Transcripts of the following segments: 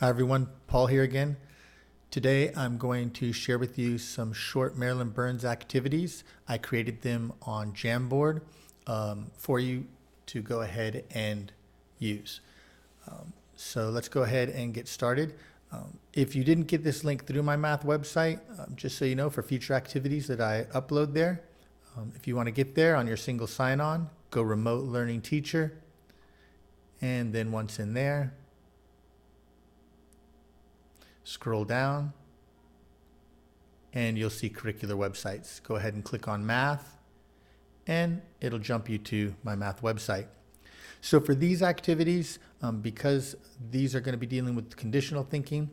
Hi everyone, Paul here again. Today I'm going to share with you some short Marilyn Burns activities. I created them on Jamboard for you to go ahead and use. So let's go ahead and get started. If you didn't get this link through my math website, just so you know, for future activities that I upload there, if you want to get there on your single sign-on, go Remote Learning Teacher, and then once in there, scroll down and you'll see curricular websites. Go ahead and click on math and it'll jump you to my math website. So for these activities, because these are going to be dealing with conditional thinking,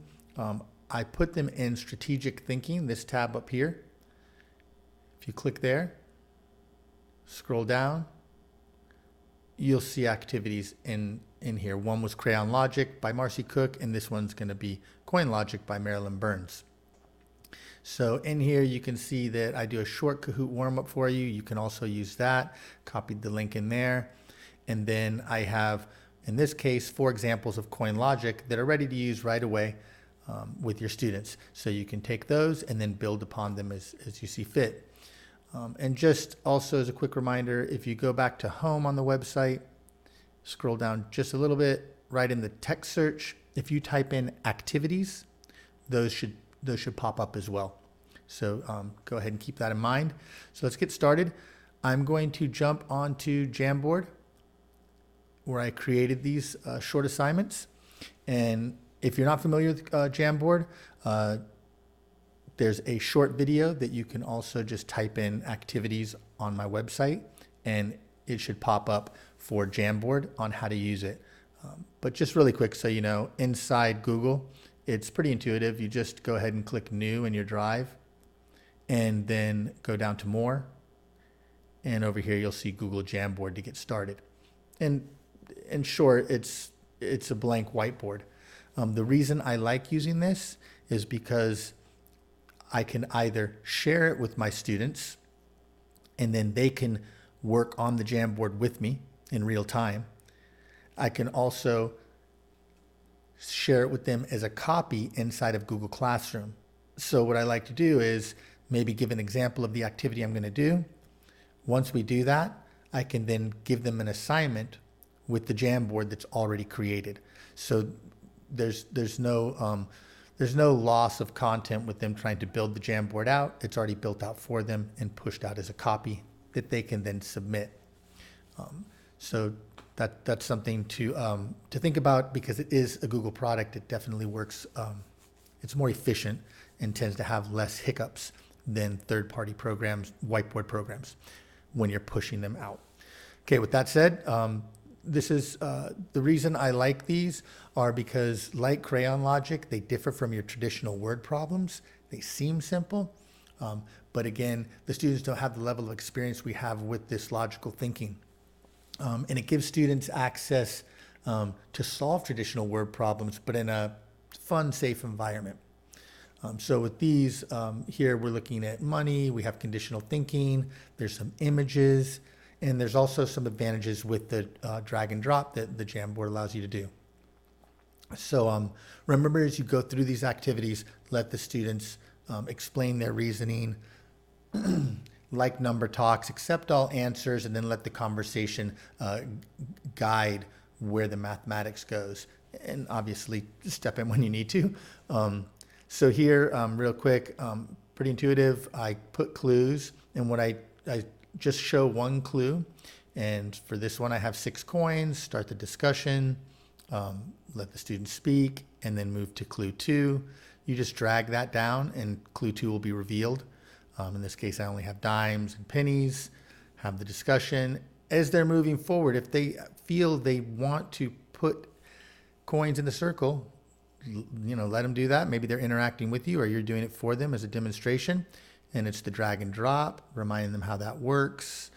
I put them in strategic thinking, this tab up here. If you click there, scroll down, you'll see activities in here. One was Crayon Logic by Marcy Cook, and this one's going to be Coin Logic by Marilyn Burns. So in here you can see that I do a short Kahoot warm-up for you. You can also use that. Copied the link in there. And then I have, in this case, 4 examples of Coin Logic that are ready to use right away with your students. So you can take those and then build upon them as you see fit. And just also as a quick reminder, if you go back to home on the website, scroll down just a little bit, right in the text search, if you type in activities, those should pop up as well. So go ahead and keep that in mind. So let's get started. I'm going to jump onto Jamboard, where I created these short assignments. And if you're not familiar with Jamboard, there's a short video that you can also just type in activities on my website, and it should pop up for Jamboard on how to use it. But just really quick, so you know, inside Google, it's pretty intuitive. You just go ahead and click New in your Drive, and then go down to More. And over here, you'll see Google Jamboard to get started. And in short, it's a blank whiteboard. The reason I like using this is because I can either share it with my students and then they can work on the Jamboard with me in real time. I can also share it with them as a copy inside of Google Classroom. So what I like to do is maybe give an example of the activity I'm going to do. Once we do that, I can then give them an assignment with the Jamboard that's already created. So there's no loss of content with them trying to build the Jamboard out. It's already built out for them and pushed out as a copy that they can then submit. So that's something to think about, because it is a Google product. It definitely works. It's more efficient and tends to have less hiccups than third-party programs, whiteboard programs, when you're pushing them out. Okay, with that said, this is the reason I like these are because, like Crayon Logic, they differ from your traditional word problems. They seem simple, but again, the students don't have the level of experience we have with this logical thinking. And it gives students access to solve traditional word problems, but in a fun, safe environment. So with these, here we're looking at money, we have conditional thinking, there's some images, and there's also some advantages with the drag and drop that the Jamboard allows you to do. So remember, as you go through these activities, let the students explain their reasoning, like number talks, accept all answers, and then let the conversation guide where the mathematics goes. And obviously, step in when you need to. So here, real quick, pretty intuitive. I put clues, and what I just show one clue, and for this one I have 6 coins. Start the discussion, let the students speak, and then move to clue 2. You just drag that down and clue 2 will be revealed. In this case I only have dimes and pennies. Have the discussion. As they're moving forward, if they feel they want to put coins in the circle, you know, let them do that. Maybe they're interacting with you or you're doing it for them as a demonstration. And it's the drag and drop, reminding them how that works,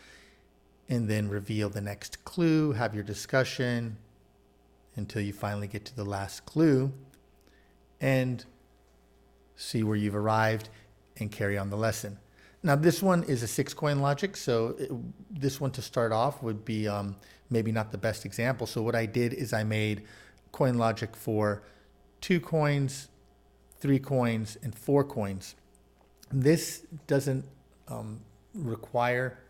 and then reveal the next clue, have your discussion until you finally get to the last clue and see where you've arrived and carry on the lesson. Now this one is a 6-coin logic, so this one to start off would be maybe not the best example. So what I did is I made coin logic for 2 coins, 3 coins, and 4 coins. This doesn't require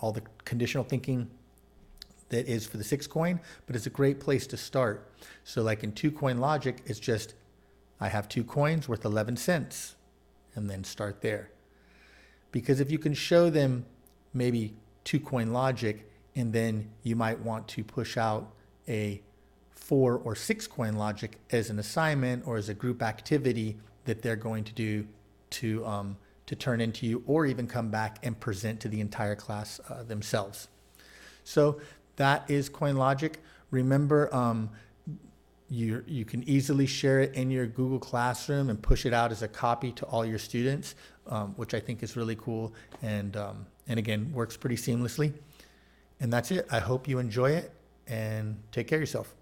all the conditional thinking that is for the 6 coin, but it's a great place to start. So like in 2 coin logic, it's just, I have 2 coins worth 11 cents, and then start there. Because if you can show them maybe 2 coin logic, and then you might want to push out a 4 or 6 coin logic as an assignment or as a group activity that they're going to do to turn into you, or even come back and present to the entire class themselves. So that is coin logic. Remember, you can easily share it in your Google Classroom and push it out as a copy to all your students, which I think is really cool, and again, works pretty seamlessly. And that's it. I hope you enjoy it, and take care of yourself.